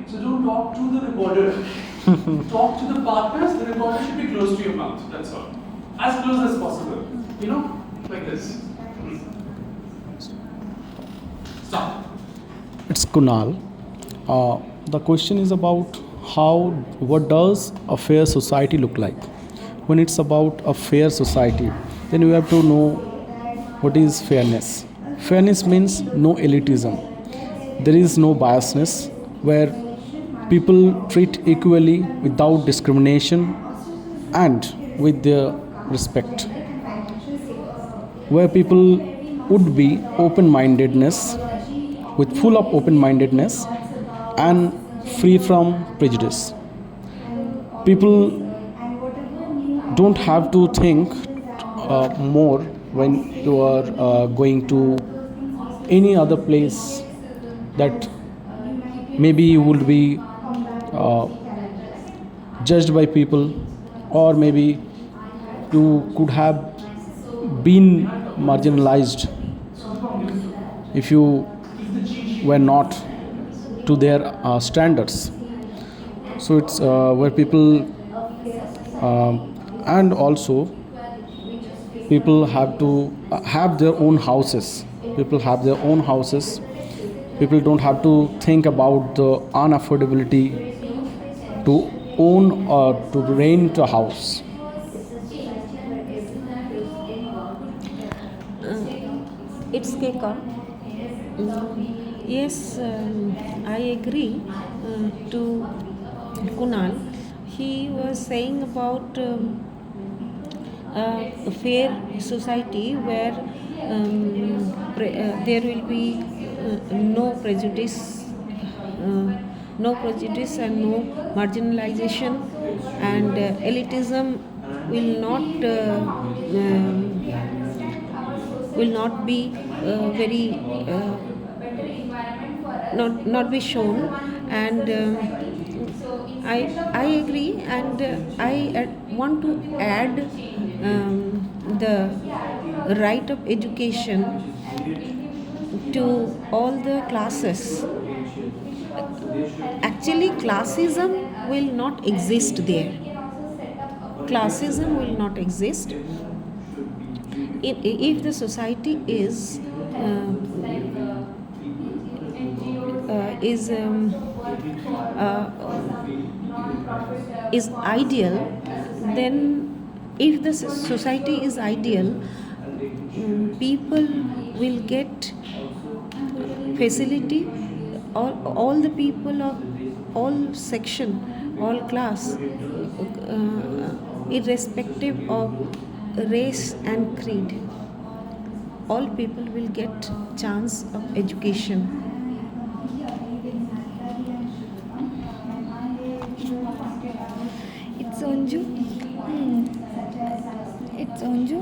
So don't talk to the recorder. Talk to the partners. The recorder should be close to your mouth. That's all. As close as possible. You know, like this. Stop. It's Kunal. The question is about what does a fair society look like? When it's about a fair society, then you have to know what is fairness. Fairness means no elitism. There is no biasness where people treat equally without discrimination and with their respect. Where people would be open-mindedness with full of open-mindedness and free from prejudice. People don't have to think more when you are going to any other place that maybe you would be uh, judged by people, or maybe you could have been marginalized if you were not to their standards. So it's where people and also people have to have their own houses. People have their own houses. People don't have to think about the unaffordability to own or to rent a house. It's Keka. Yes, I agree to Kunal. He was saying about a fair society where there will be uh, no prejudice and no marginalization, and elitism will not be very not be shown. And I agree, and I want to add the right of education to all the classes. Actually, classism will not exist there. Classism will not exist if the society is uh, is ideal. Then if the society is ideal, people will get facility. All the people of all section, all class, irrespective of race and creed, all people will get chance of education. It's Anju. It's Anju.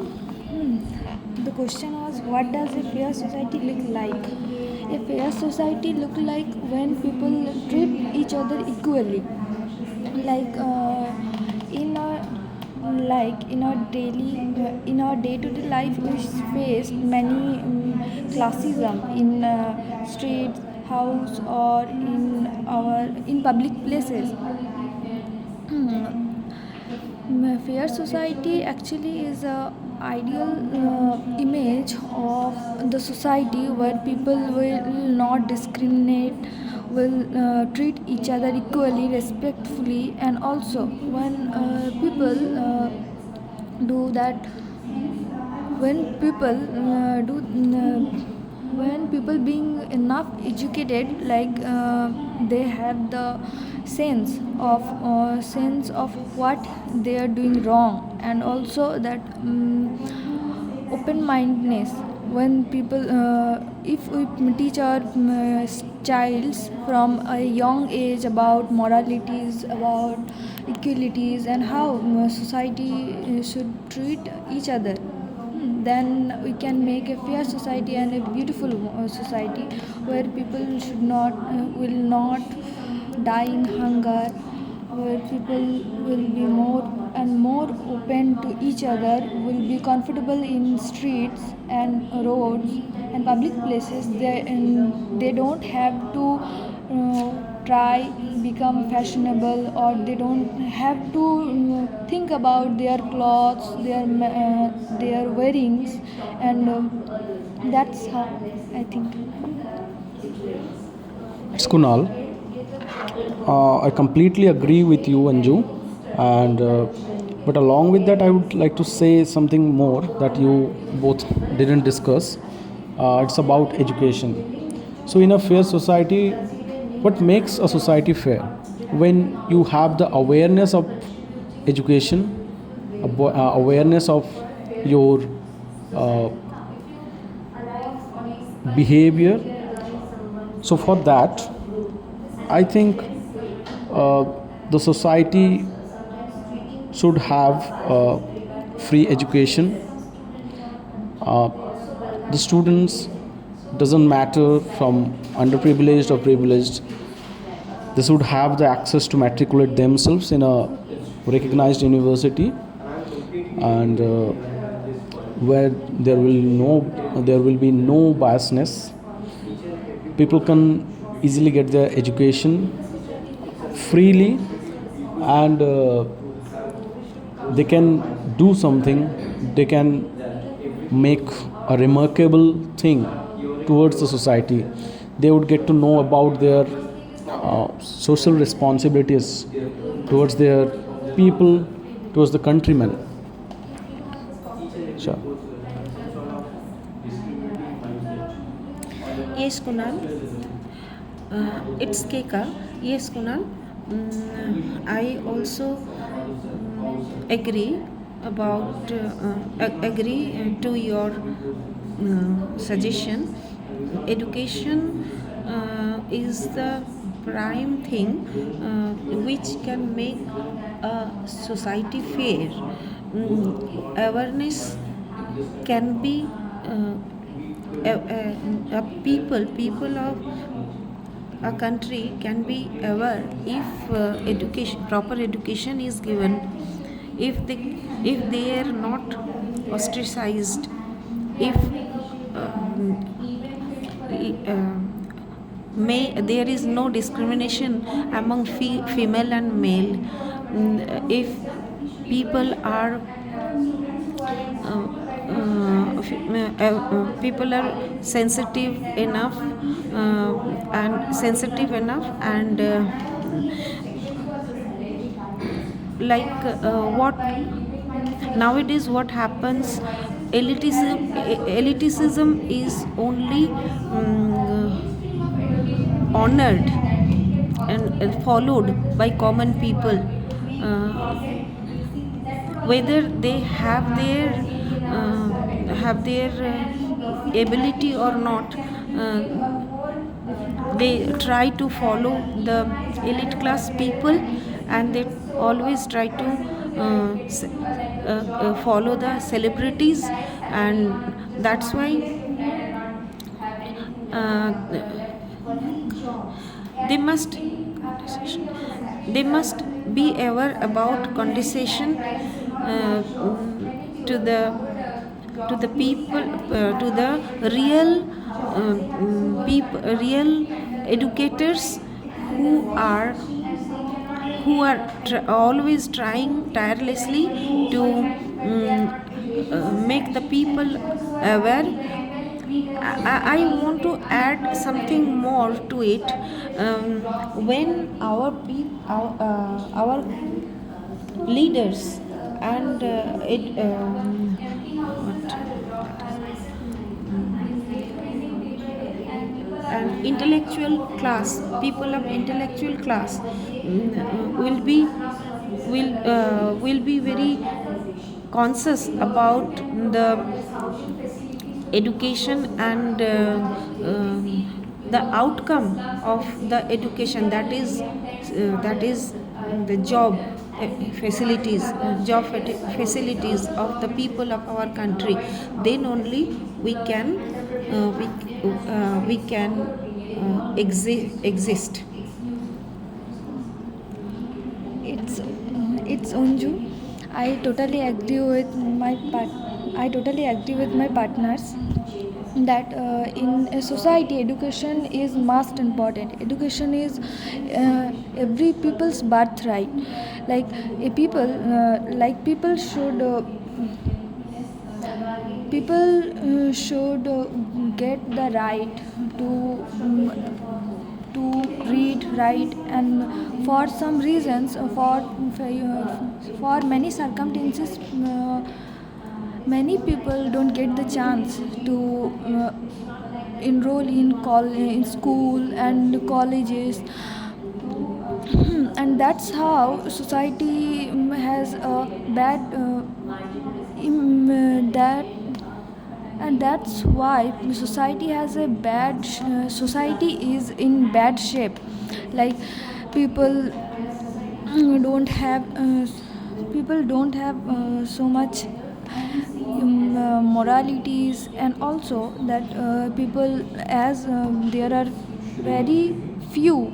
The question was, what does a fair society look like? A fair society look like when people treat each other equally. Like in our day-to-day life, we face many classism in streets, house, or in public places. Fair society actually is a ideal image of the society where people will not discriminate, will treat each other equally, respectfully, and also when people do that, when people do when people being enough educated, like they have the sense of what they are doing wrong, and also that open mindedness. When people if we teach our childs from a young age about moralities, about equalities, and how society should treat each other, then we can make a fair society and a beautiful society where people will not die in hunger, where people will be more and more open to each other, will be comfortable in streets and roads and public places. They don't have to try become fashionable, or they don't have to think about their clothes, their wearings, and that's how I think. It's Kunal. I completely agree with you, Anju, and but along with that, I would like to say something more that you both didn't discuss. It's about education. So, in a fair society, what makes a society fair? When you have the awareness of education, awareness of your uh, behavior. So, for that, I think uh, the society should have free education. The students doesn't matter from underprivileged or privileged. They should have the access to matriculate themselves in a recognized university, and where there will be no biasness. People can easily get their education freely, and they can do something. They can make a remarkable thing towards the society. They would get to know about their social responsibilities towards their people, towards the countrymen. Sure. Yes, Kunal. It's Keka. Yes, Kunal. I also agree to your suggestion. Education is the prime thing which can make a society fair. Awareness can be people of a country can be aware if proper education is given, if they are not ostracized, if there is no discrimination among female and male, if people are people are sensitive enough and what nowadays what happens, elitism is only honored and followed by common people, whether they have their ability or not. They try to follow the elite class people, and they always try to follow the celebrities, and that's why uh, they must they must be aware about condensation to the people, to the real educators who are always trying tirelessly to make the people aware. I want to add something more to it. When our leaders and and intellectual class, people of intellectual class will be very conscious about the education and the outcome of the education, that is the job facilities of the people of our country. Then only we can exist. It's Unju. I totally agree with my partners. that in a society education is most important. Education is every people's birthright. Like a people people should get the right to to read, write, and for some reasons, for many circumstances, many people don't get the chance to enroll in school and colleges. And that's how society has a bad that and that's why society has a society is in bad shape. Like people don't have so much moralities, and also that people, as there are very few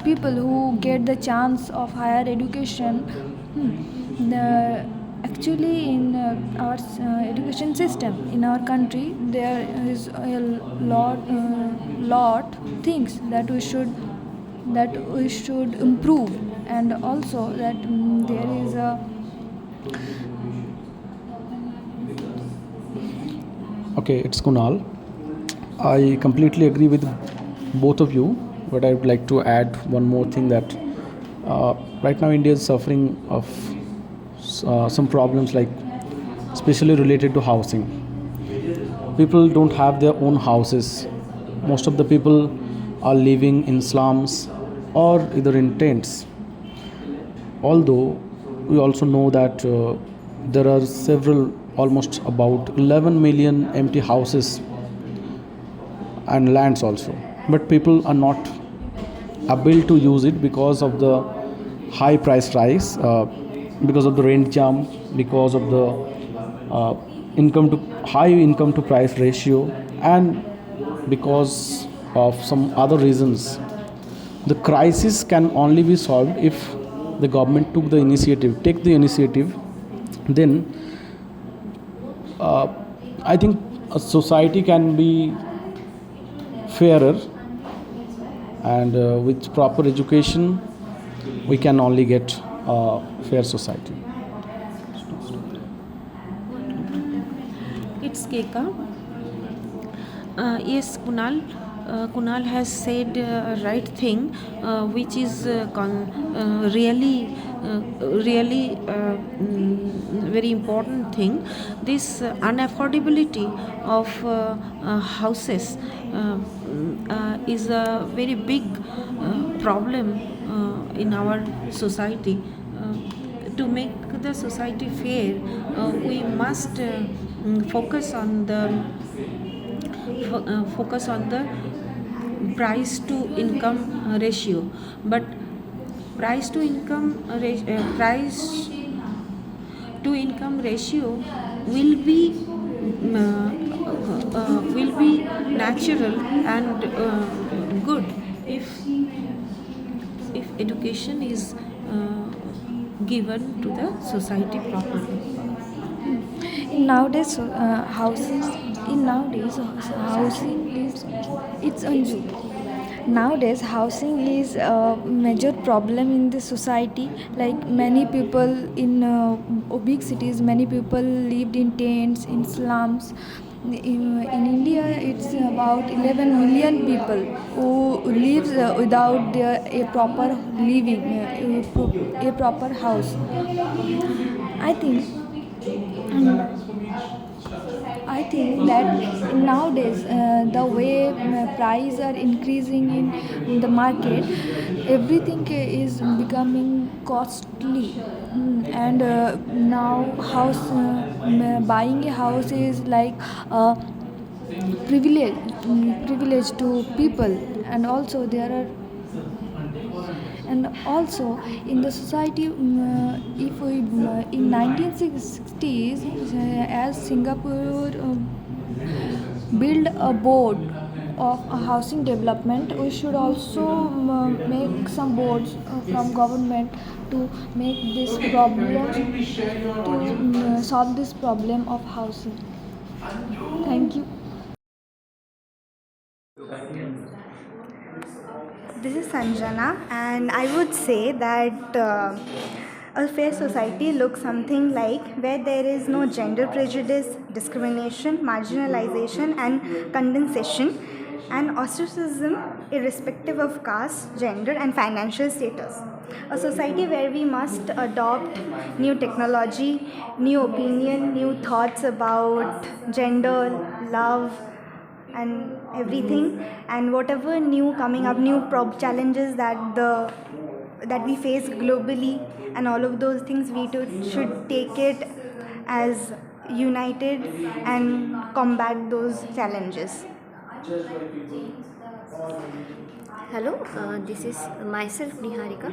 people who get the chance of higher education. Actually in our education system in our country, there is a lot things that we should improve, and also that there is a Okay, it's Kunal. I completely agree with both of you, but I would like to add one more thing that right now India is suffering of some problems, like especially related to housing. People don't have their own houses. Most of the people are living in slums or either in tents. Although we also know that there are several, almost about 11 million empty houses and lands also, but people are not able to use it because of the high price rise, because of the rent jump, because of the income to high income to price ratio, and because of some other reasons. The crisis can only be solved if the government take the initiative. Then I think a society can be fairer, and with proper education we can only get a fair society. It's Keka. Yes, Kunal has said right thing, which is really very important thing. This unaffordability of houses is a very big problem in our society. To make the society fair, we must focus on the price to income ratio. But price to income ratio will be natural and good if education is given to the society properly. Nowadays housing is it's unju nowadays housing is a major problem in the society. Like many people in big cities, many people lived in tents, in slums. In India, it's about 11 million people who lives without a proper living, a proper house. I think I think that nowadays the way prices are increasing in the market, everything is becoming costly. And now buying a house is like a privilege to people. And also there are and also in the society, if we in 1960s, as Singapore build a board of a housing development, we should also make some boards from government to make this problem to solve this problem of housing. Thank you. This is Sanjana, and I would say that a fair society looks something like where there is no gender prejudice, discrimination, marginalization, and condensation, and ostracism irrespective of caste, gender, and financial status. A society where we must adopt new technology, new opinion, new thoughts about gender, love, and everything, and whatever new coming up, new challenges that we face globally, and all of those things we should take it as united and combat those challenges. Hello, this is myself Niharika.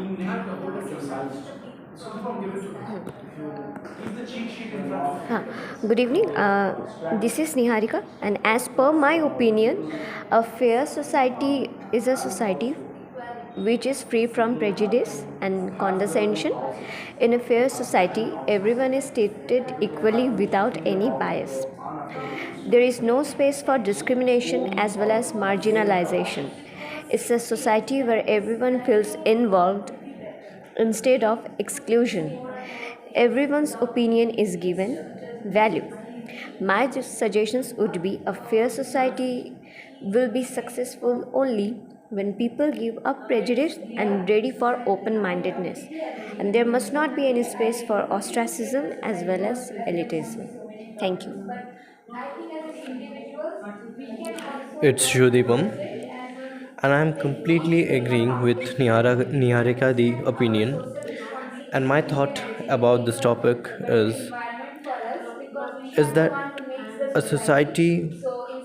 Good evening. This is Niharika, and as per my opinion, a fair society is a society which is free from prejudice and condescension. In a fair society, everyone is treated equally without any bias. There is no space for discrimination as well as marginalization. It's a society where everyone feels involved instead of exclusion. Everyone's opinion is given value. My suggestions would be a fair society will be successful only when people give up prejudice and ready for open mindedness. And there must not be any space for ostracism as well as elitism. Thank you. It's Jyotipam, and I'm completely agreeing with Niharika the opinion. And my thought about this topic is that a society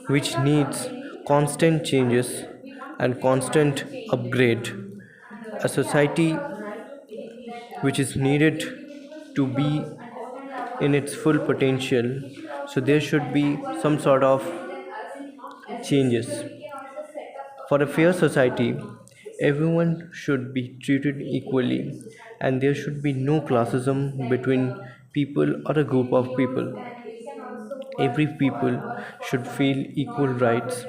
which needs constant changes and constant upgrade, a society which is needed to be in its full potential, so there should be some sort of changes. For a fair society, everyone should be treated equally, and there should be no classism between people or a group of people. Every people should feel equal rights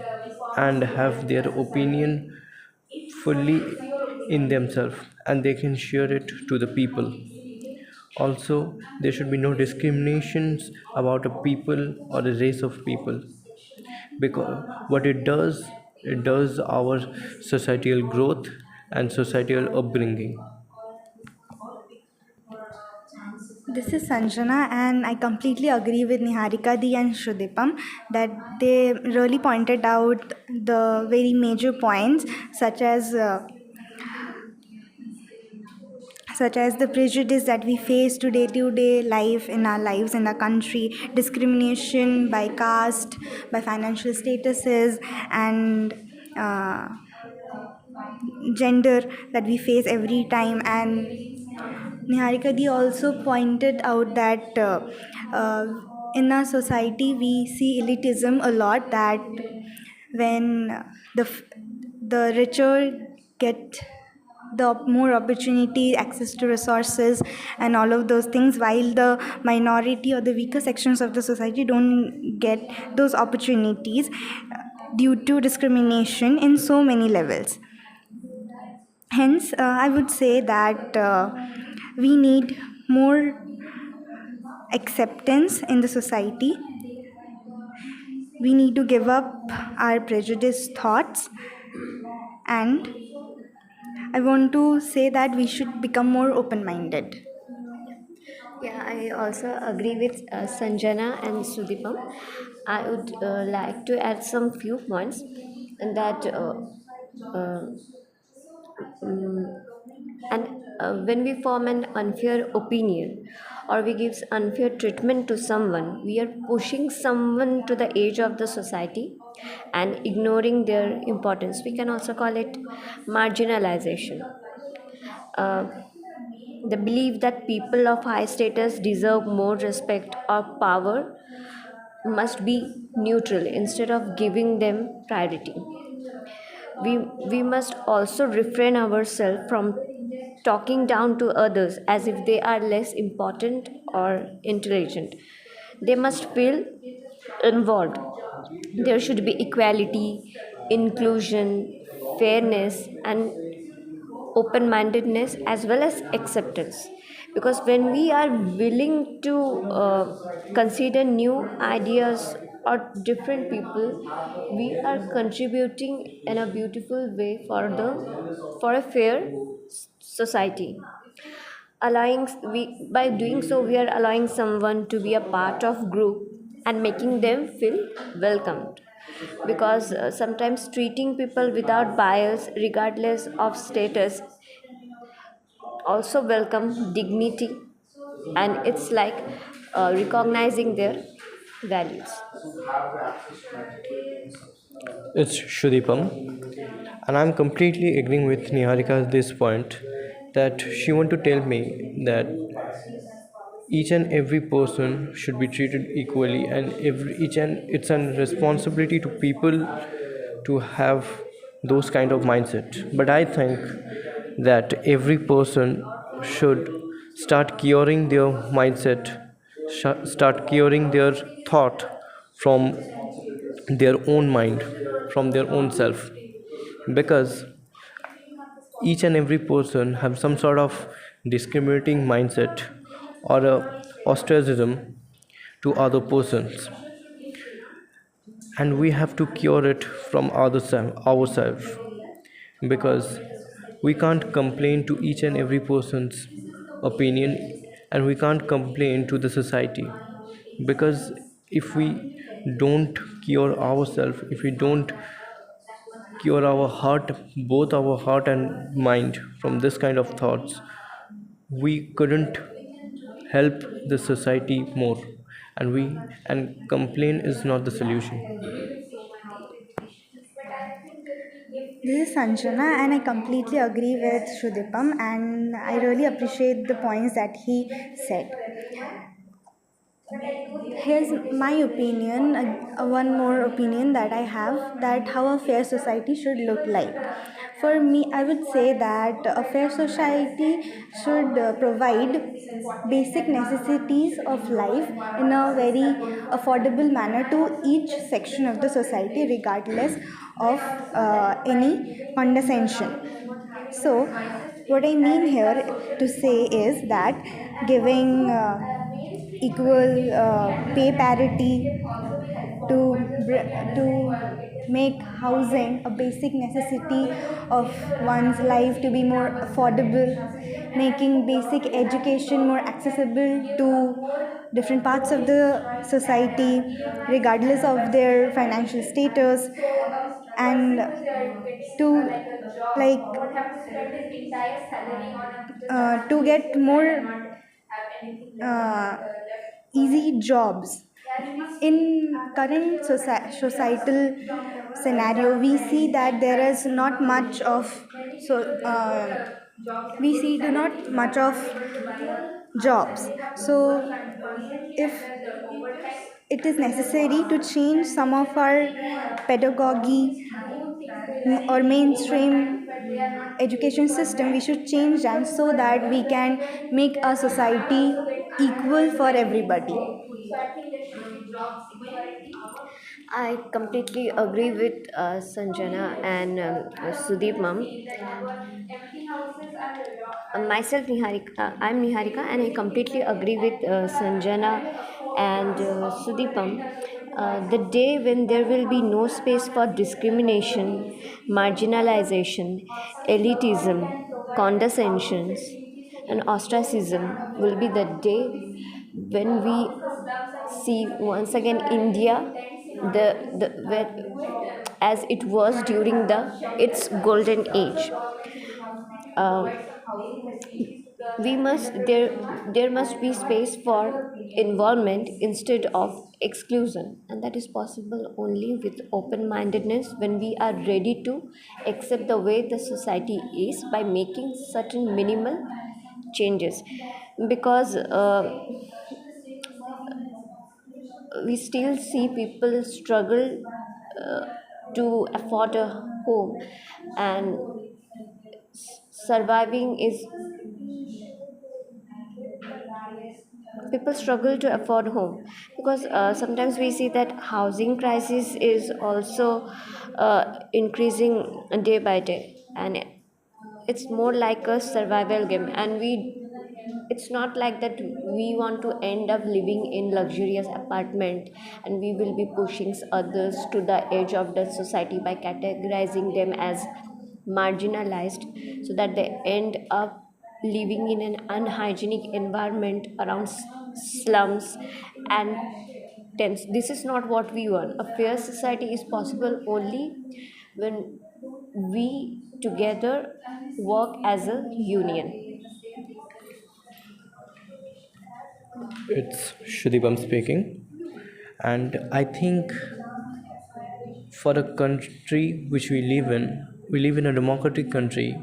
and have their opinion fully in themselves, and they can share it to the people. Also, there should be no discriminations about a people or a race of people, because what it does our societal growth and societal upbringing. This is Sanjana, and I completely agree with Niharika Di and Shrudipam that they really pointed out the very major points, such as the prejudice that we face to day life in our lives in the country, discrimination by caste, by financial statuses, and gender that we face every time. And Niharika Di also pointed out that in our society we see elitism a lot, that when the richer get the more opportunity, access to resources, and all of those things, while the minority or the weaker sections of the society don't get those opportunities due to discrimination in so many levels. Hence, I would say that we need more acceptance in the society. We need to give up our prejudiced thoughts, and I want to say that we should become more open minded. Yeah, I also agree with Sanjana and Sudipam. I would like to add some few points, and that uh, and when we form an unfair opinion or we give unfair treatment to someone, we are pushing someone to the edge of the society and ignoring their importance. We can also call it marginalization. uh, the belief that people of high status deserve more respect or power must be neutral instead of giving them priority. We must also refrain ourselves from talking down to others as if they are less important or intelligent. They must feel involved. There should be equality, inclusion, fairness, and open mindedness as well as acceptance, because when we are willing to consider new ideas or different people, we are contributing in a beautiful way for a fair society. Allowing we By doing so, we are allowing someone to be a part of group and making them feel welcomed, because sometimes treating people without bias regardless of status also welcome dignity, and it's like recognizing their values. It's Shudipam, and I'm completely agreeing with Niharika at this point that she want to tell me that each and every person should be treated equally, and each and it's a responsibility to people to have those kind of mindset. But I think that every person should start curing their mindset, start curing their thought from their own mind, from their own self, because each and every person have some sort of discriminating mindset or a ostracism to other persons, and we have to cure it from ourselves, because we can't complain to each and every person's opinion, and we can't complain to the society, because if we don't cure ourselves, if we don't cure our heart, both our heart and mind, from this kind of thoughts, we couldn't help the society more, and complain is not the solution. This is Sanjana, and I completely agree with Shudipam, and I really appreciate the points that he said. Here's my opinion, one more opinion that I have, that how a fair society should look like. For me, I would say that a fair society should provide basic necessities of life in a very affordable manner to each section of the society, regardless of any condescension. So, what I mean here to say is that giving equal pay parity, to make housing a basic necessity of one's life to be more affordable, making basic education more accessible to different parts of the society regardless of their financial status, and to like to get more uh, easy jobs. In current societal scenario, we see that there is not much of so we see do not much of jobs. So if it is necessary to change some of our pedagogy or mainstream education system, we should change them so that we can make a society equal for everybody. I completely agree with Sanjana and Sudeep ma'am. Myself, Niharika, I'm Niharika, and I completely agree with Sanjana and Sudeepam. The day when there will be no space for discrimination, marginalization, elitism, condescensions, and ostracism will be the day when we see once again India, the as it was during its golden age. Uh, we must there must be space for involvement instead of exclusion, and that is possible only with open mindedness, when we are ready to accept the way the society is by making certain minimal changes, because we still see people struggle uh, to afford a home, and surviving is people struggle to afford home, because sometimes we see that housing crisis is also increasing day by day, and it's more like a survival game, and it's not like that we want to end up living in luxurious apartment and we will be pushing others to the edge of the society by categorizing them as marginalized, so that they end up living in an unhygienic environment around slums and tents. This is not what we want. A fair society is possible only when we together work as a union. It's Shudipam speaking, and I think for a country which we live in a democratic country,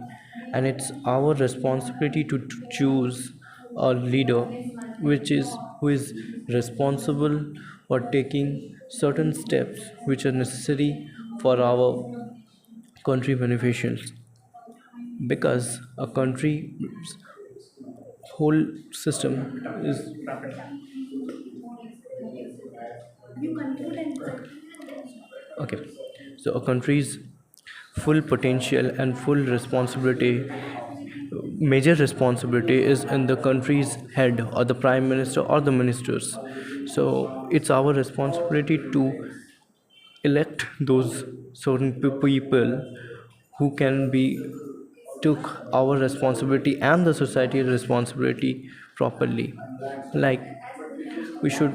and it's our responsibility to choose a leader who is responsible for taking certain steps which are necessary for our country beneficials, because a country's whole system is okay. So a country's full potential and full responsibility, major responsibility, is in the country's head or the prime minister or the ministers. So it's our responsibility to elect those certain people who can be took our responsibility and the society responsibility properly. Like, we should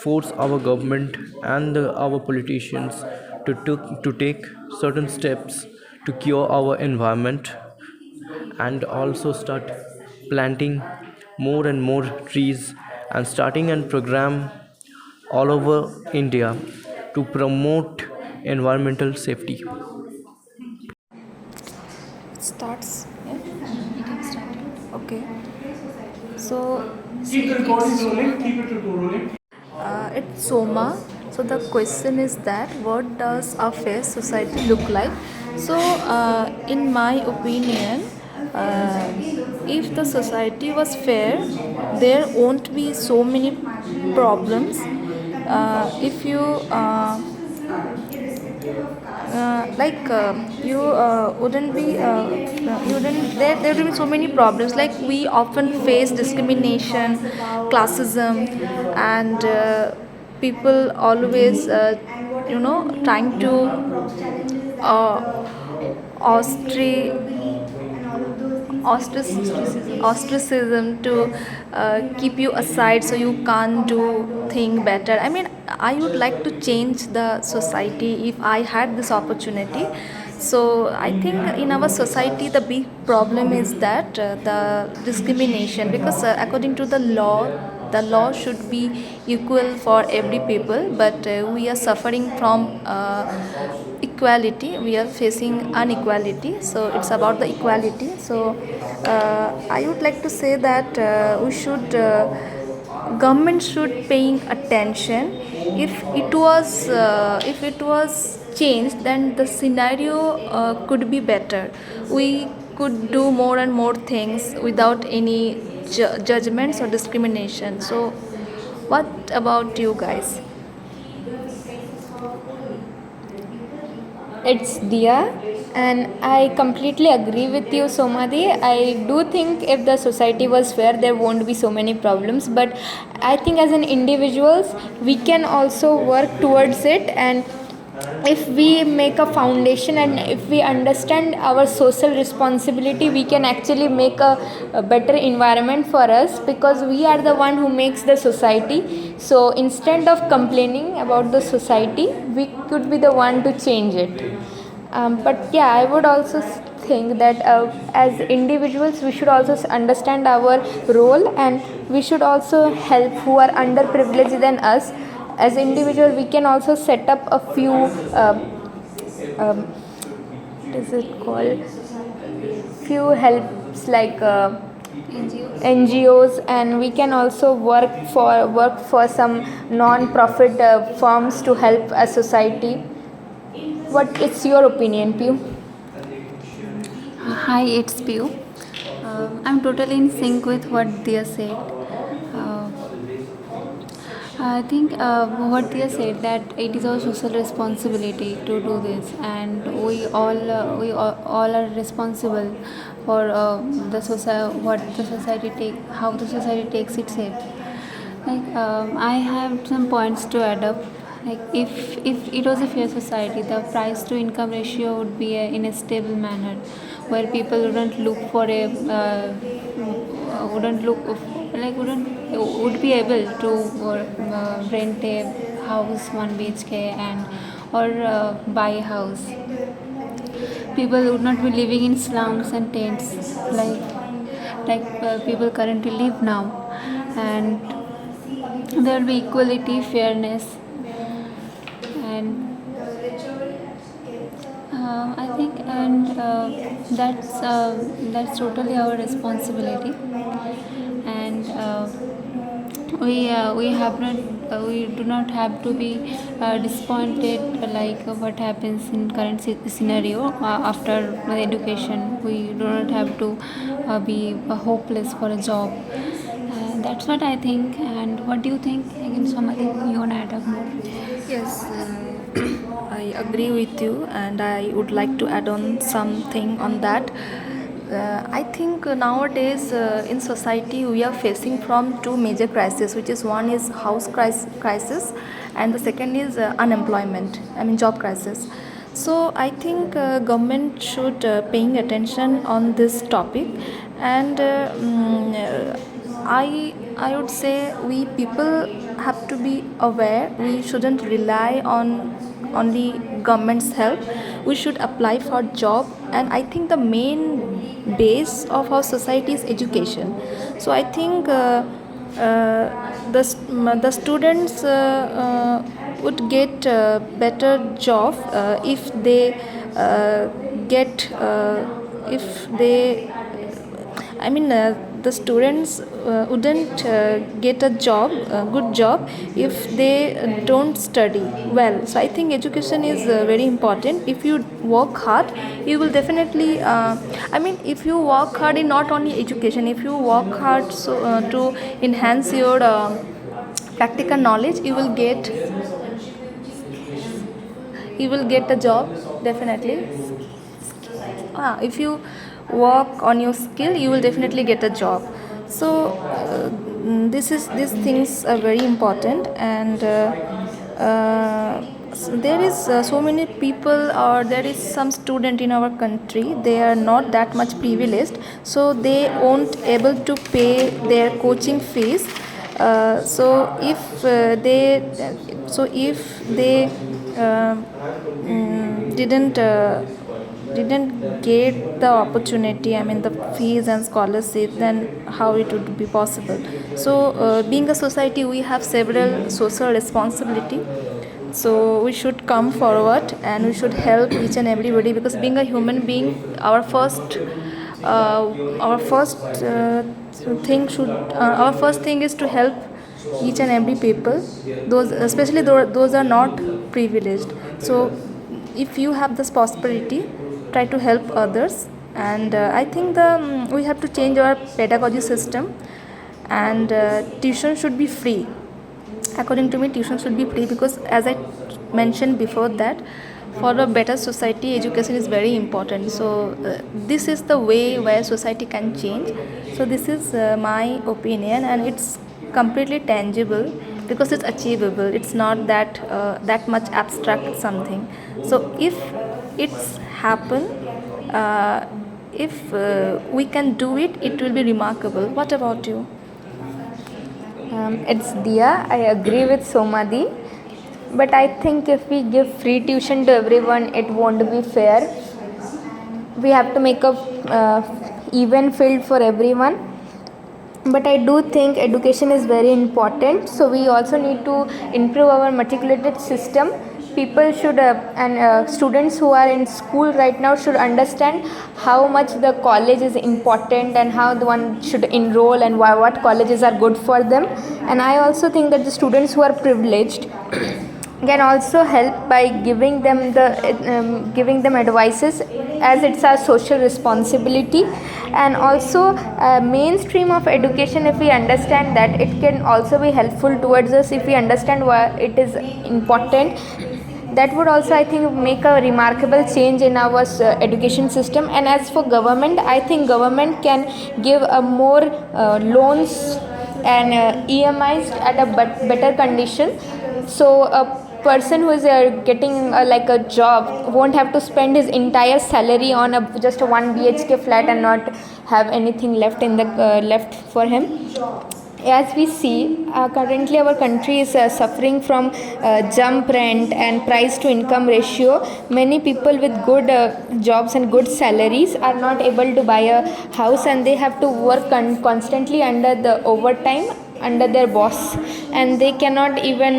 force our government and our politicians to take certain steps to cure our environment, and also start planting more and more trees, and starting a program all over India to promote environmental safety. Starts. Yeah, it can start. Okay. So Keep the recording rolling. Keep it rolling. it's Soma. So the question is that what does a fair society look like? So in my opinion, if the society was fair, there won't be so many problems. If you like you wouldn't be you wouldn't there will be so many problems, like we often face discrimination, classism, and people always trying to uh, ostri- ostracism to keep you aside so you can't do thing better. I mean, I would like to change the society if I had this opportunity. So I think in our society the big problem is that the discrimination, because according to the law should be equal for every people, but we are suffering from equality, we are facing inequality, so it's about the equality. So I would like to say that we should government should paying attention. If it was changed, then the scenario could be better. We could do more and more things without any judgments or discrimination. So what about you guys? It's Dia, and I completely agree with you, Somadi. I do think if the society was fair, there won't be so many problems. But I think as an individuals, we can also work towards it. And if we make a foundation and if we understand our social responsibility, we can actually make a better environment for us, because we are the one who makes the society. So instead of complaining about the society, we could be the one to change it. But yeah, I would also think that as individuals, we should also understand our role, and we should also help who are underprivileged than us. As individual, we can also set up a few what is it called, few helps like NGOs, and we can also work for some non-profit firms to help a society. What is your opinion, Pew? Hi, it's Pew. I'm totally in sync with what they said. I think what they said that it is our social responsibility to do this, and we all are responsible for the society, what the society take, how the society takes its shape. Like I have some points to add up. Like if it was a fair society, the price to income ratio would be in a stable manner, where people wouldn't look for a wouldn't look like wouldn't would be able to rent a house 1 BHK and or buy a house. People would not be living in slums and tents like people currently live now, and there will be equality, fairness, and I think, and that's totally our responsibility, and we do not have to be disappointed like what happens in current scenario after education. We do not have to be hopeless for a job. That's what I think. And what do you think? Again, somebody you want to add up more? Yes, I agree with you, and I would like to add on something on that. I think nowadays in society we are facing from two major crises, which is one is house crisis, and the second is unemployment. I mean job crisis. So I think government should paying attention on this topic, and I would say we people have to be aware. We shouldn't rely on only government's help. We should apply for job, and I think the main base of our society is education. So I think the students would get better job if they get if they I mean, the students wouldn't get a job, a good job, if they don't study well. So I think education is very important. If you work hard, you will definitely. If you work hard in not only education, if you work hard to enhance your practical knowledge, you will get a job definitely. If you work on your skill, you will definitely get a job. So these things are very important, and there is so many people, or there is some student in our country, they are not that much privileged, so they won't able to pay their coaching fees. If they didn't get the opportunity, I mean the fees and scholarship, then how it would be possible? So being a society, we have several social responsibility, so we should come forward and we should help each and everybody, because being a human being, our first thing is to help each and every people, those especially those are not privileged. So if you have this possibility, try to help others. And I think we have to change our pedagogy system, and tuition should be free. According to me, tuition should be free, because as I mentioned before that for a better society, education is very important. So this is the way where society can change. So this is my opinion, and it's completely tangible because it's achievable. It's not that much abstract something. So if it's happen, if we can do it, it will be remarkable. What about you? It's Dia. I agree with Somadi. But I think if we give free tuition to everyone, it won't be fair. We have to make a even field for everyone. But I do think education is very important. So we also need to improve our matriculated system. People should and students who are in school right now should understand how much the college is important and how the one should enroll and what colleges are good for them. And I also think that the students who are privileged can also help by giving them advices as it's our social responsibility. And also mainstream of education, if we understand that, it can also be helpful towards us if we understand why it is important. That would also, I think, make a remarkable change in our education system. And as for government, I think government can give a more loans and EMIs at a better condition, so a person who is getting like a job won't have to spend his entire salary on just a 1 BHK flat and not have anything left in the left for him. As we see, currently our country is suffering from jump rent and price to income ratio. Many people with good jobs and good salaries are not able to buy a house, and they have to work constantly under the overtime under their boss, and they cannot even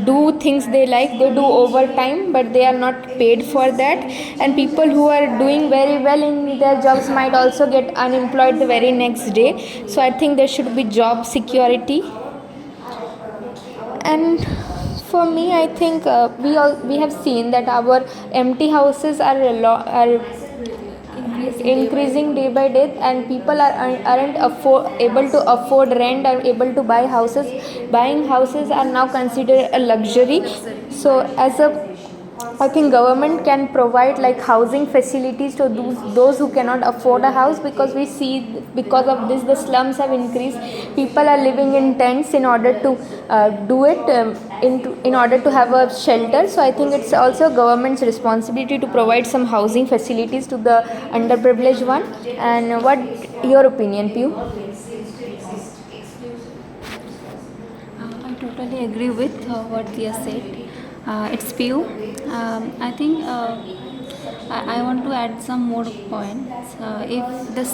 do things they like. They do overtime, but they are not paid for that. And people who are doing very well in their jobs might also get unemployed the very next day. So I think there should be job security. And for me, I think we have seen that our empty houses are increasing day by day, and people aren't able to afford rent and able to buy houses. Buying houses are now considered a luxury. So as a, I think government can provide like housing facilities to those who cannot afford a house, because we see because of this the slums have increased. People are living in tents in order to do it in order to have a shelter. So I think it's also government's responsibility to provide some housing facilities to the underprivileged one. And what your opinion, Pew? I totally agree with what Dia said. It's Pew. I think I want to add some more points. If the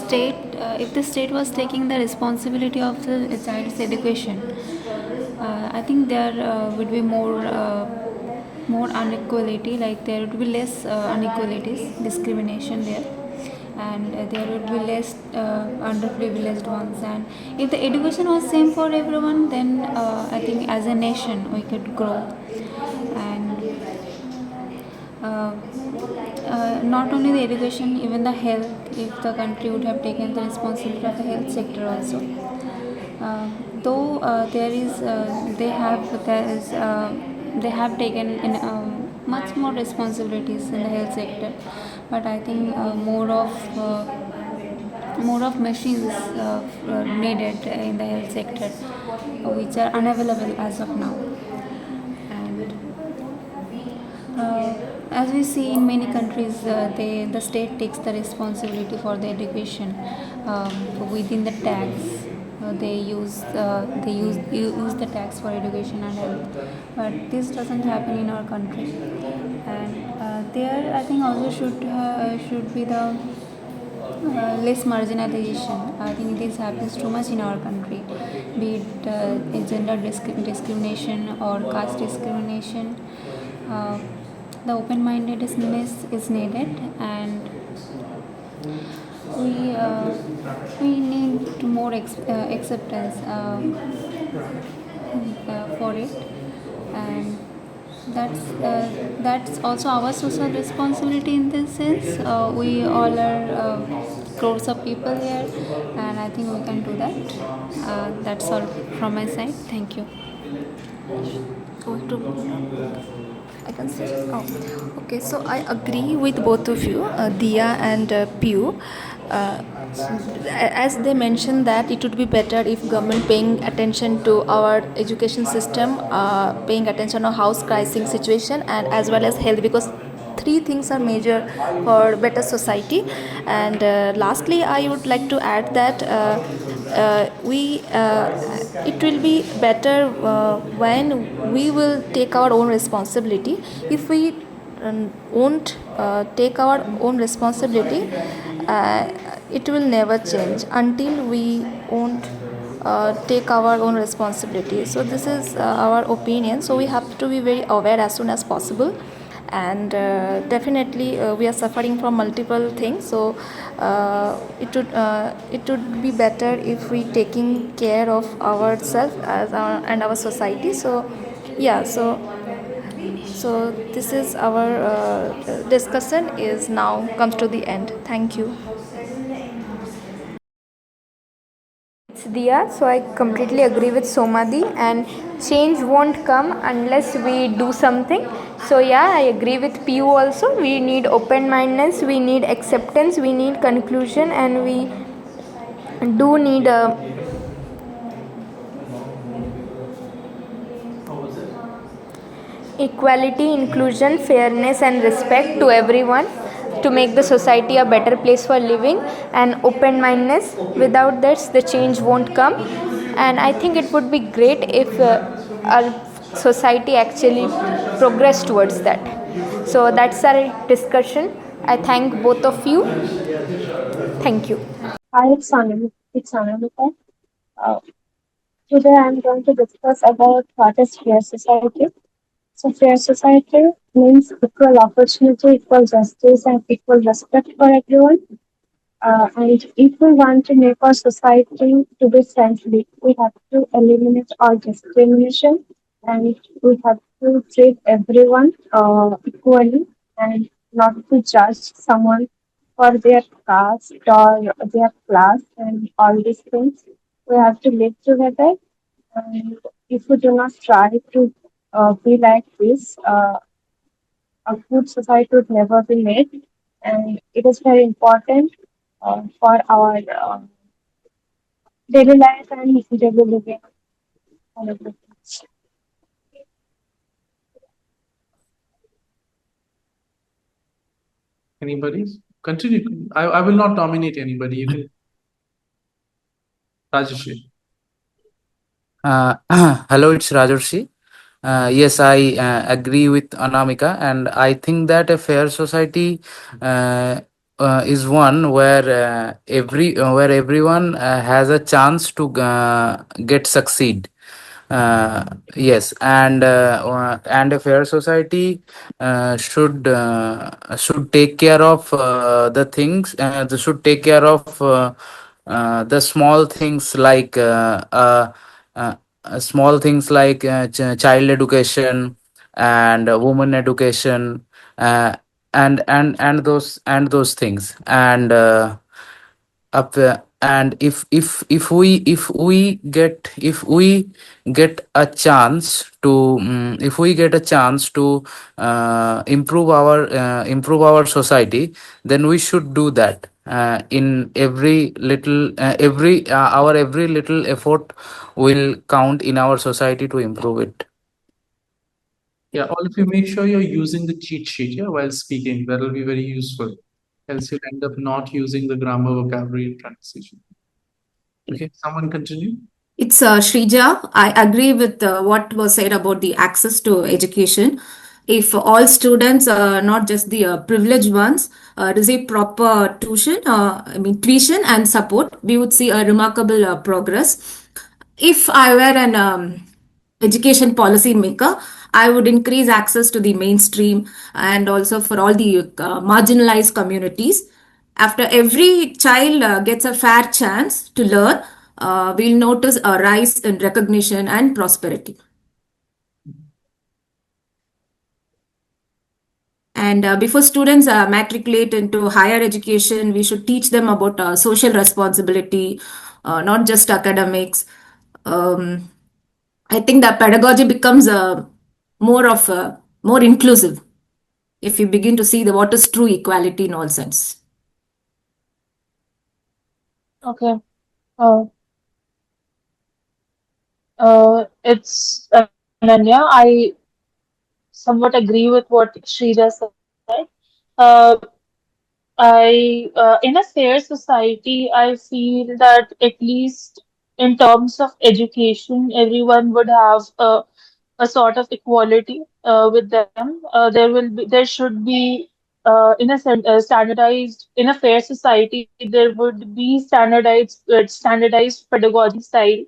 state was taking the responsibility of the child's education, I think there would be more inequality. Like there would be less inequalities, discrimination there, and there would be less underprivileged ones. And if the education was same for everyone, then I think as a nation we could grow. And not only the education, even the health, if the country would have taken the responsibility of the health sector also. Though they have taken in much more responsibilities in the health sector, but I think more of machines needed in the health sector, which are unavailable as of now. And as we see in many countries, the state takes the responsibility for the education within the tax. They use the tax for education and health, but this doesn't happen in our country. And there, I think also should be the less marginalization. I think this happens too much in our country, be it gender discrimination or caste discrimination. The open-mindedness is needed, and we need more acceptance for it. And that's also our social responsibility in this sense. We all are crores of people here, and I think we can do that. That's all from my side. Thank you. I can say. Oh, okay. So I agree with both of you, Dia and Pew. As they mentioned that it would be better if government paying attention to our education system, paying attention on house crisis situation, and as well as health, because three things are major for better society. And lastly, I would like to add that it will be better when we will take our own responsibility. If we won't take our own responsibility, it will never change until we won't take our own responsibility. So this is our opinion. So we have to be very aware as soon as possible. And definitely we are suffering from multiple things. So it would be better if we taking care of ourselves and our society. So yeah. So this is our discussion is now comes to the end. Thank you. It's Dia, so I completely agree with Somadi, and change won't come unless we do something. So, yeah, I agree with PU also. We need open mindedness, we need acceptance, we need conclusion, and we do need a equality, inclusion, fairness, and respect to everyone to make the society a better place for living, and open mindedness. Without this, the change won't come. And I think it would be great if our society actually progress towards that. So that's our discussion. I thank both of you. Thank you. Hi, it's Anamika. Uh, Today I'm going to discuss about what is fair society. So fair society means equal opportunity, equal justice, and equal respect for everyone. And if we want to make our society to be friendly, we have to eliminate all discrimination, and we have to treat everyone equally, and not to judge someone for their caste or their class and all these things. We have to live together, and if we do not try to be like this, a good society would never be made. And it is very important for our daily life and daily living. All of the things. Anybody? Continue. I will not nominate anybody. You can. Rajesh. Uh, Hello, it's Rajarshi. Yes, I agree with Anamika, and I think that a fair society is one where everyone has a chance to get succeed. Yes, and a fair society should take care of the things. They should take care of the small things like small things like child education and women education, uh, and those things. And if we get a chance to if we get a chance to improve our society, then we should do that in every little effort will count in our society to improve it. Yeah, all of you make sure you're using the cheat sheet, yeah, while speaking. That'll be very useful. Else you'll end up not using the grammar, vocabulary, and pronunciation. Okay, someone continue. It's Shrija. I agree with what was said about the access to education. If all students, not just the privileged ones, receive proper tuition and support, we would see a remarkable progress. If I were an education policy maker, I would increase access to the mainstream and also for all the marginalized communities. After every child gets a fair chance to learn, we'll notice a rise in recognition and prosperity. And before students matriculate into higher education, we should teach them about social responsibility, not just academics. Um, I think that pedagogy becomes more inclusive if you begin to see the what is true equality in all sense. Okay. It's Ananya. I somewhat agree with what Shrija said. Uh, in a fair society, I feel that at least in terms of education, everyone would have a sort of equality with them. There should be in a fair society, there would be standardized pedagogy style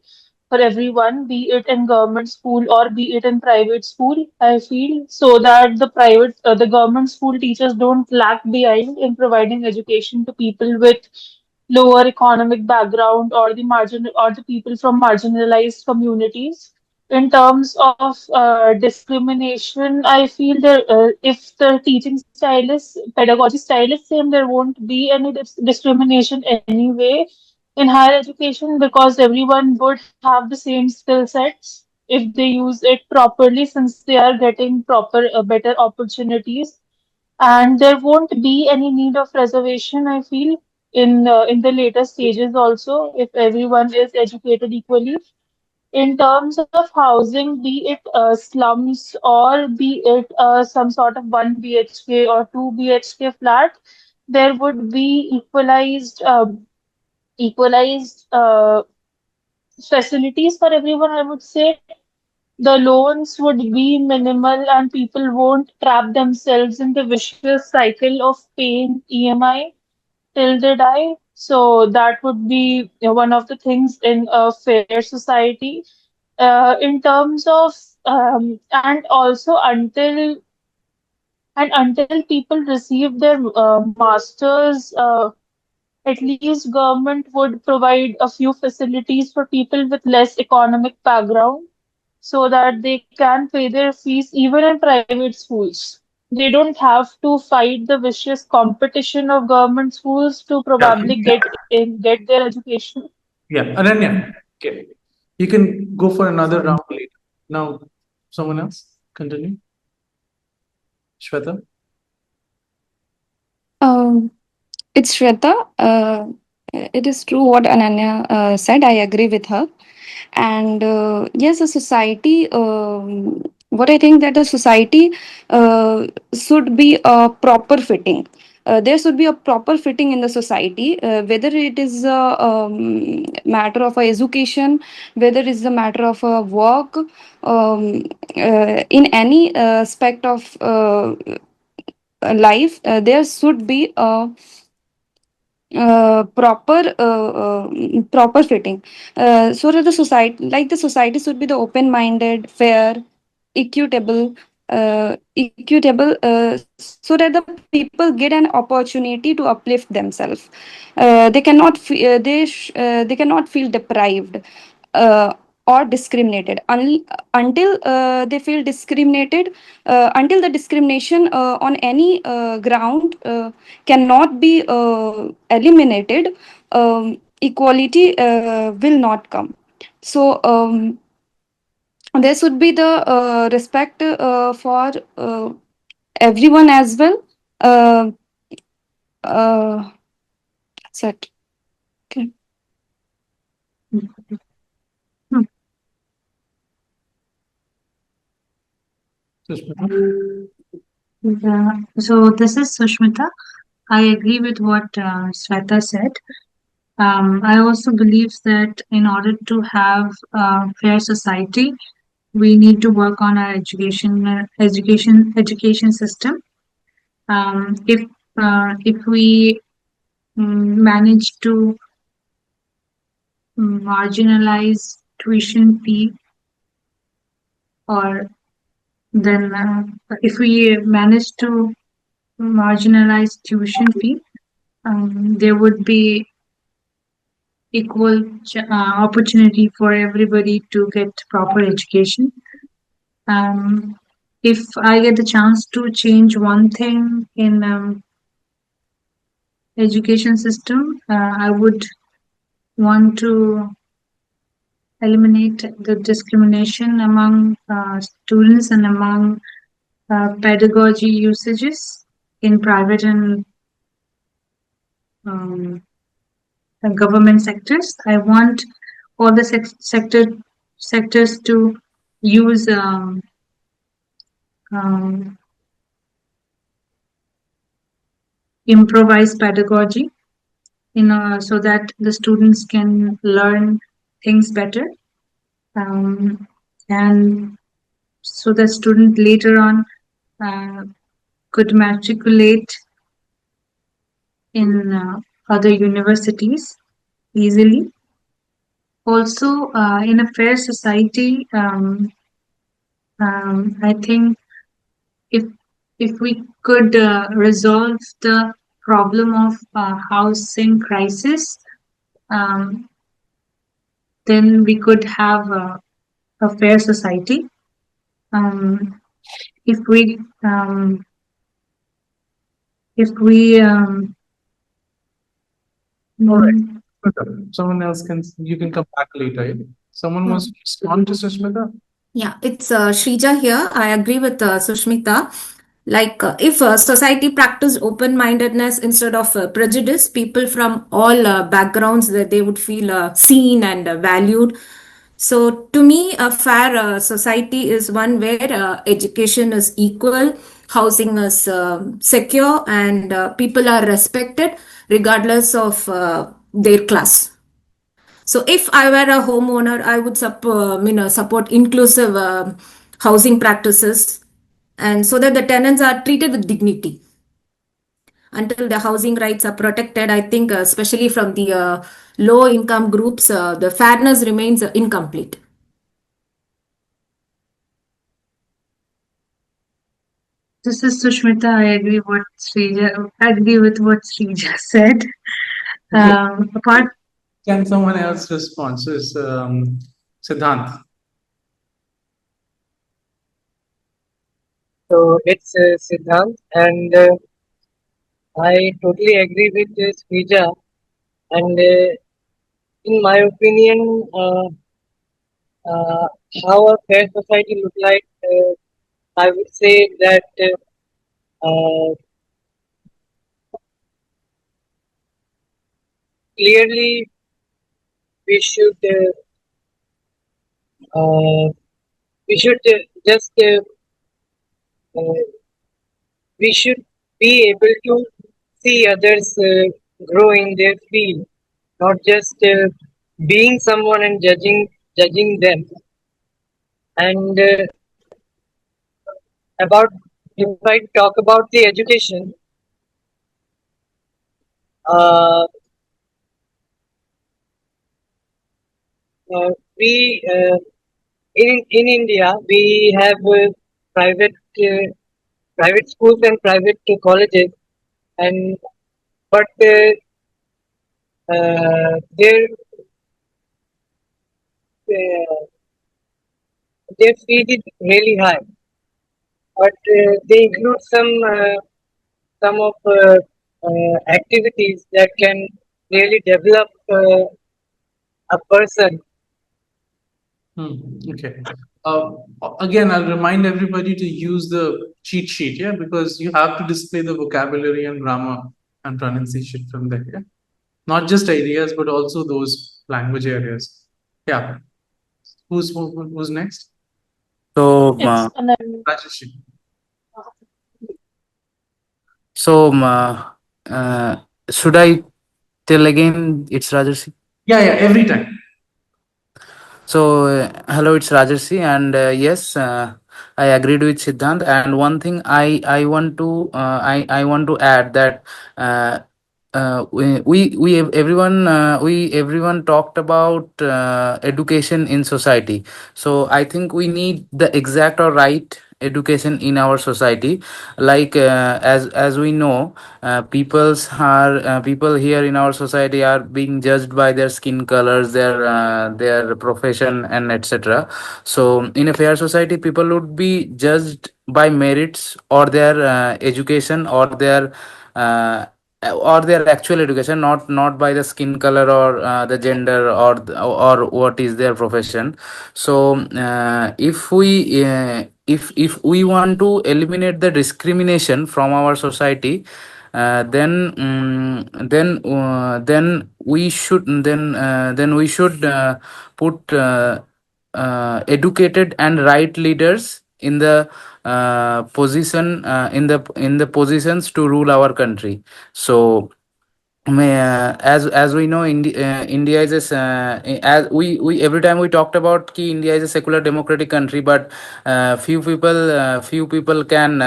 for everyone, be it in government school or be it in private school, I feel, so that the government school teachers don't lag behind in providing education to people with lower economic background or the people from marginalized communities. in terms of discrimination, I feel that if the teaching style is pedagogy style is same, there won't be any discrimination anyway in higher education because everyone would have the same skill sets if they use it properly, since they are getting proper better opportunities, and there won't be any need of reservation. I feel in the later stages also, if everyone is educated equally. In terms of housing, be it slums or be it some sort of 1 BHK or 2 BHK flat, there would be equalized facilities for everyone, I would say. The loans would be minimal and people won't trap themselves in the vicious cycle of paying EMI till they die. So that would be one of the things in a fair society. In terms of and also until people receive their masters, at least government would provide a few facilities for people with less economic background so that they can pay their fees even in private schools. They don't have to fight the vicious competition of government schools to Yeah. probably get their education. Yeah. Ananya. Okay. You can go for another round later. Now, someone else. Continue. Shweta. Um, it's Shweta. It is true what Ananya said. I agree with her. And yes, a society. What I think that the society should be a proper fitting. There should be a proper fitting in the society, whether it is a matter of a education, whether it's a matter of a work, in any aspect of life, there should be a proper fitting, so that the society, like the society should be the open minded, fair, equitable, so that the people get an opportunity to uplift themselves. They cannot feel deprived uh, or discriminated until they feel discriminated, until the discrimination on any ground cannot be eliminated. Equality will not come. So there should be the respect for everyone as well. uh, uh, that's it. Okay. Yeah. So this is Sushmita. I agree with what Sweta said. I also believe that in order to have a fair society, we need to work on our education system. If we manage to marginalize tuition fee, or then if we manage to marginalize tuition fee, there would be equal opportunity for everybody to get proper education. Um, if I get the chance to change one thing in education system, I would want to eliminate the discrimination among students and among pedagogy usages in private and um, government sectors. I want all the sectors to use um, improvised pedagogy so that the students can learn things better, and so that student later on uh, could matriculate in other universities easily. Also, in a fair society, I think if if we could resolve the problem of housing crisis, um, then we could have a fair society. Um, if we if we All right. Someone else can, you can come back later. Yeah? Someone wants to respond to Sushmita? Yeah, it's Shrija here. I agree with Sushmita. Like, if society practiced open mindedness instead of prejudice, people from all backgrounds that they would feel seen and valued. So, to me, a fair society is one where education is equal, housing is secure, and people are respected regardless of their class. So if I were a homeowner, I would support inclusive housing practices, and so that the tenants are treated with dignity. Until the housing rights are protected, I think, especially from the low income groups, the fairness remains incomplete. This is Sushmita. I agree with what Srija said. Apart Can someone else respond? So it's Siddhant. So it's Siddhant, and I totally agree with Srija. And in my opinion, uh, how a fair society look like, I would say that clearly we should uh, we should just uh, we should be able to see others grow in their field, not just being someone and judging them. And about if I talk about the education, uh, we in India we have private uh, private schools and private colleges, and but uh, their fee is really high, but they include some of activities that can really develop a person. Okay. Again, I'll remind everybody to use the cheat sheet, yeah, because you have to display the vocabulary and grammar and pronunciation from there, yeah. Not just ideas, but also those language areas. Yeah. Who's next? So, It's Ananya. Rajesh. so should I tell again? It's Rajarsi. Yeah, every time. So, hello, it's Rajarsi, and yes, I agreed with Siddhant. And one thing I want to add that uh, we everyone talked about education in society. So I think we need the exact or right education in our society. Like as we know, people here in our society are being judged by their skin colors, their profession, and etc. So in a fair society, people would be judged by merits or their education uh, or their actual education, not by the skin color or the gender or what is their profession. So if we want to eliminate the discrimination from our society, then we should put educated and right leaders in the position in the positions to rule our country. So as we know, India is as we every time we talked about ki India is a secular democratic country, but few people can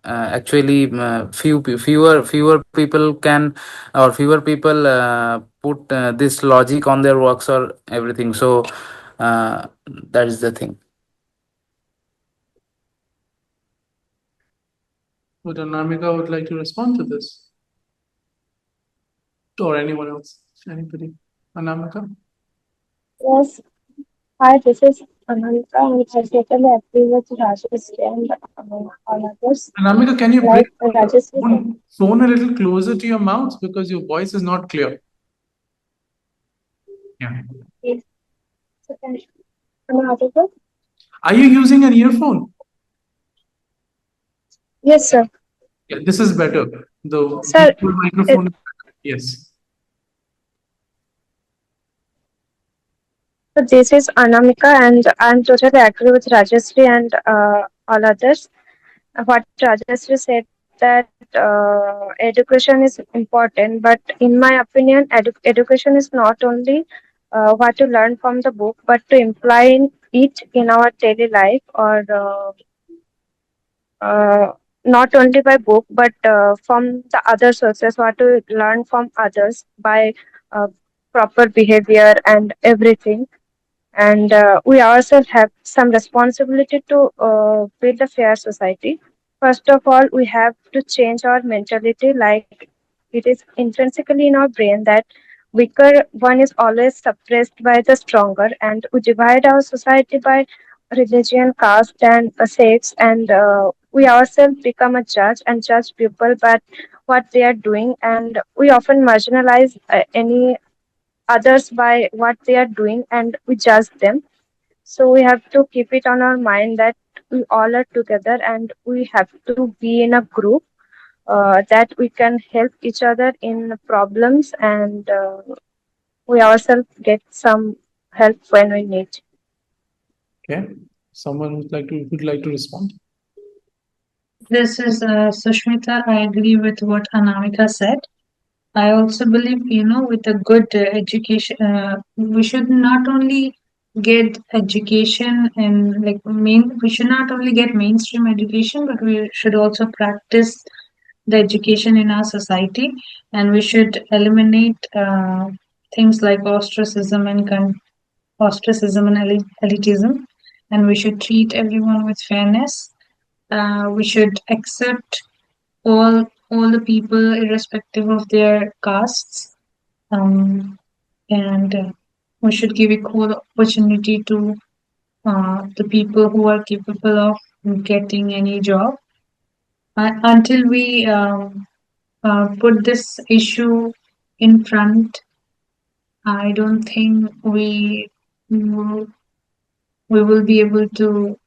actually fewer people can or fewer people put this logic on their works or everything. So that is the thing. Would Anamika would like to respond to this? Or anyone else? Anybody? Anamika? yes, hi, this is Ananta, and I totally agree with Rajeshri and all others. Anamika, can you bring Like Rajeshri said, phone a little closer to your mouth because your voice is not clear. Yeah. yes, so am I audible? Are you using an earphone? Yes, sir. Yeah, this is better. The Sir, it, microphone. Yes. so this is Anamika, and I'm totally agree with Rajeshri and all others. What Rajeshri said that education is important, but in my opinion, education is not only what to learn from the book, but to imply it in our daily life or not only by book but from the other sources what to learn from others by uh, proper behavior and everything, and we ourselves have some responsibility to build a fair society. First of all, we have to change our mentality, like it is intrinsically in our brain that weaker one is always suppressed by the stronger, and we divide our society by religion, caste, and sex, and we ourselves become a judge and judge people by what they are doing, and we often marginalize any others by what they are doing and we judge them. So we have to keep it on our mind that we all are together and we have to be in a group that we can help each other in problems, and we ourselves get some help when we need. Okay. Someone would like to respond. This is Sushmita. I agree with what Anamika said. I also believe, with a good education, we should not only get education and we should not only get mainstream education, but we should also practice the education in our society, and we should eliminate things like ostracism and elitism, and we should treat everyone with fairness. We should accept all the people irrespective of their castes, and we should give equal opportunity to the people who are capable of getting any job. Until we put this issue in front, I don't think will- we will be able to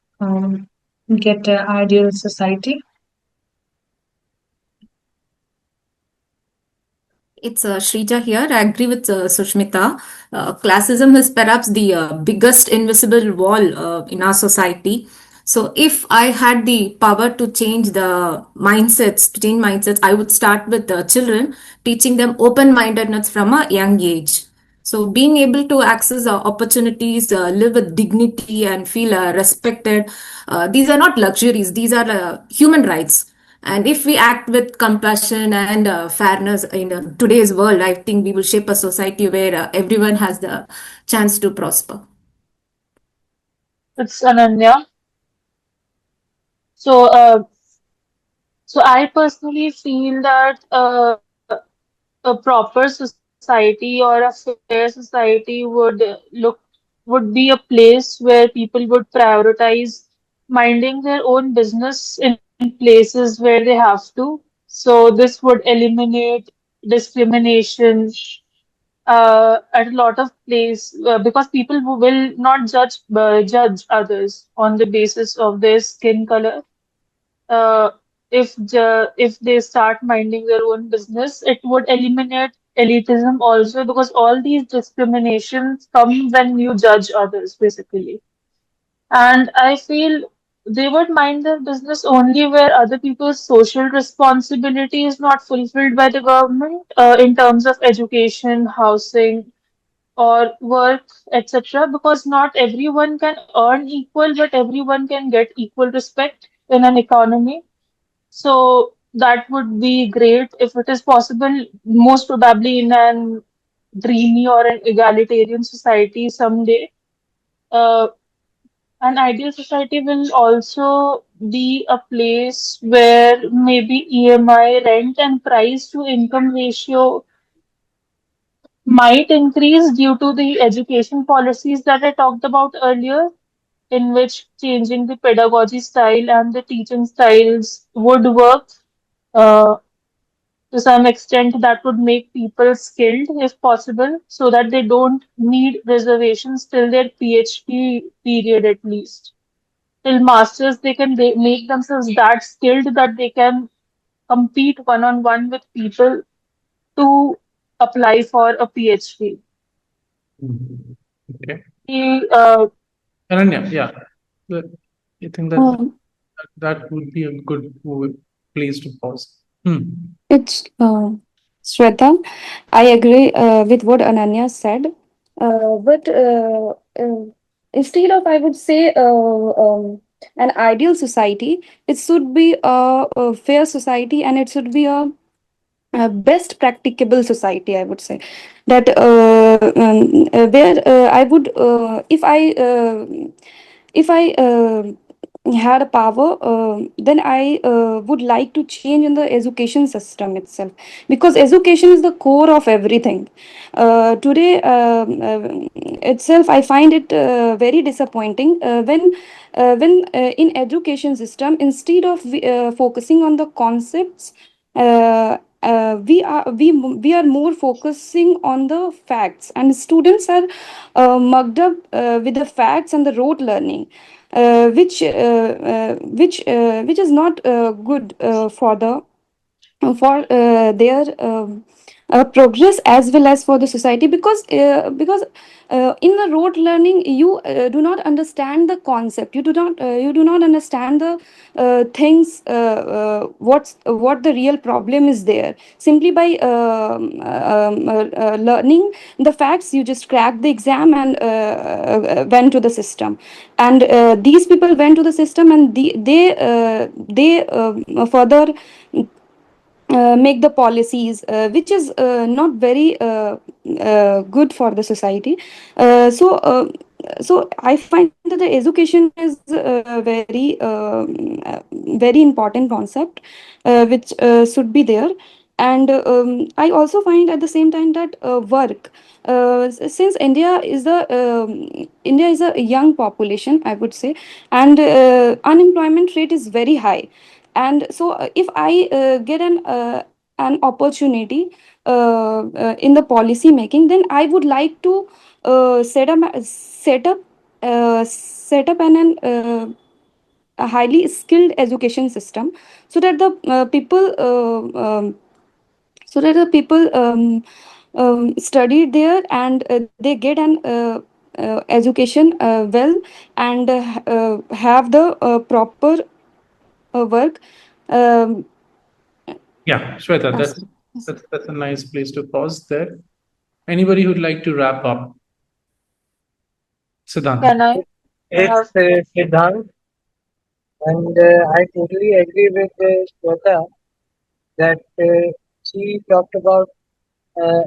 get an ideal society. It's Shrija here. I agree with Sushmita. Classism is perhaps the biggest invisible wall in our society. So, if I had the power to change I would start with children, teaching them open mindedness from a young age. So, being able to access opportunities, live with dignity, and feel respected, these are not luxuries, these are human rights. And if we act with compassion and fairness in today's world, I think we will shape a society where everyone has the chance to prosper. It's Ananya. So, I personally feel that a proper society or a fair society would be a place where people would prioritize minding their own business in places where they have to. So this would eliminate discrimination at a lot of place because people who will not judge others on the basis of their skin color. uh, if they start minding their own business, it would eliminate elitism also, because all these discriminations come when you judge others, basically. And I feel they would mind their business only where other people's social responsibility is not fulfilled by the government in terms of education, housing, or work, etc. Because not everyone can earn equal, but everyone can get equal respect in an economy. So that would be great if it is possible, most probably in an dreamy or an egalitarian society someday. Uh, an ideal society will also be a place where maybe EMI, rent, and price to income ratio might increase due to the education policies that I talked about earlier. in which changing the pedagogy style and the teaching styles would work. Uh, to some extent, that would make people skilled if possible, so that they don't need reservations till their PhD period at least. Till masters, they can make themselves that skilled that they can compete one on one with people to apply for a PhD. Mhm. Okay. The, Ananya, yeah. I think that Um, that would be a good place to pause. it's Shweta. I agree with what Ananya said, but instead of, I would say, an ideal society, it should be a fair society, and it should be a best practicable society, I would say. That where I would if I had a power, then I would like to change in the education system itself, because education is the core of everything. Today itself, I find it very disappointing when in education system, instead of focusing on the concepts, we are more focusing on the facts, and students are mugged up with the facts and the rote learning, which is not good for their progress as well as for the society, because in the rote learning you do not understand the concept, you do not understand the things, what the real problem is there. Simply by learning the facts, you just cracked the exam and went to the system. And these people went to the system, and they further make the policies, which is not very good for the society. So I find that the education is very important concept, which should be there. And I also find at the same time that work, since India is a young population, I would say, and unemployment rate is very high. And so if I get an opportunity in the policy making, then I would like to set up a highly skilled education system, so that the people studied there, and they get an education well, and have the proper work. um, Yeah, Shweta, as- that's a nice place to pause there. Anybody who'd like to wrap up? Siddhant. can I? I It's have. Siddhant, and I totally agree with Shweta that she talked about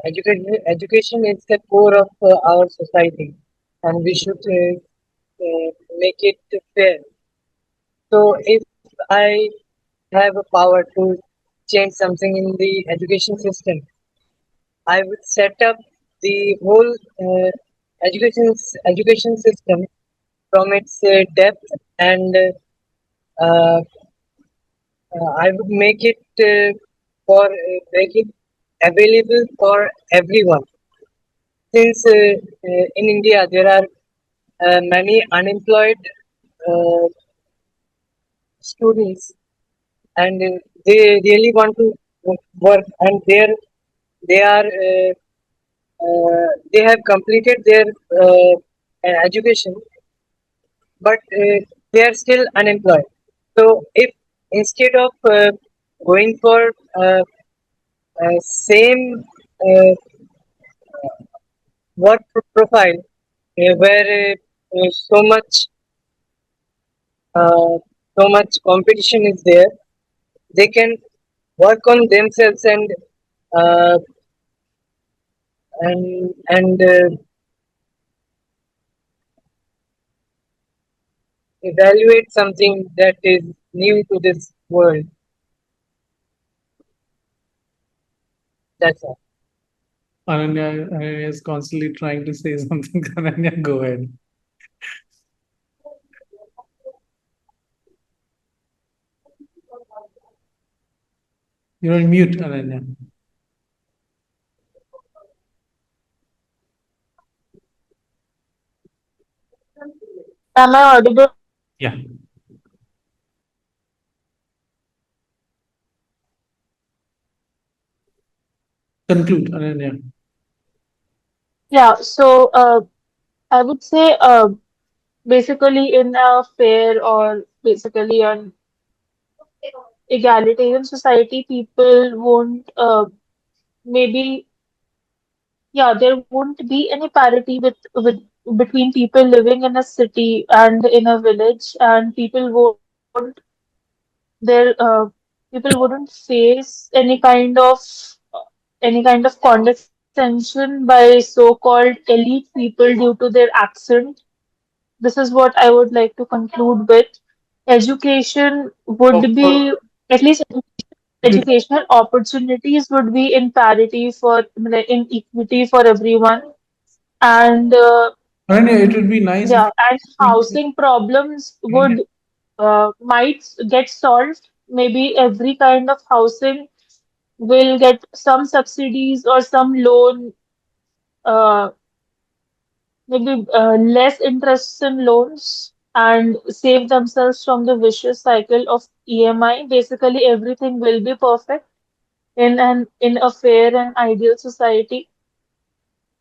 education. Education is the core of our society, and we should make it fair. So, if I have a power to change something in the education system, I would set up the whole education system from its depth, and I would make it available for everyone. Since in India there are many unemployed uh, students, and they really want to work, and they are they have completed their education, but they are still unemployed. So if instead of going for same uh, work profile where uh, so much competition is there, they can work on themselves uh, and evaluate something that is new to this world. That's all. Ananya is constantly trying to say something. Ananya, go ahead. You're on mute, Ananya. Am I audible? Yeah. Conclude, Ananya. Yeah, so I would say basically in a fair or basically an egalitarian society, people won't maybe yeah, there won't be any parity with between people living in a city and in a village, and people won't their people wouldn't face any kind of condescension by so-called elite people due to their accent. This is what I would like to conclude with. Education would be, at least educational opportunities would be in parity for, in equity for everyone. And Ananya, it would be nice if yeah, and housing problems would might get solved. Maybe every kind of housing will get some subsidies or some loan, uh, maybe less interest in loans and save themselves from the vicious cycle of EMI. Basically, everything will be perfect in a fair and ideal society.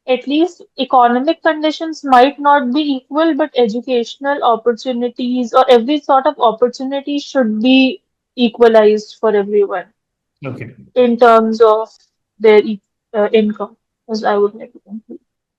At least economic conditions might not be equal, but educational opportunities or every sort of opportunity should be equalized for everyone okay. in terms of their income, as I would like to conclude.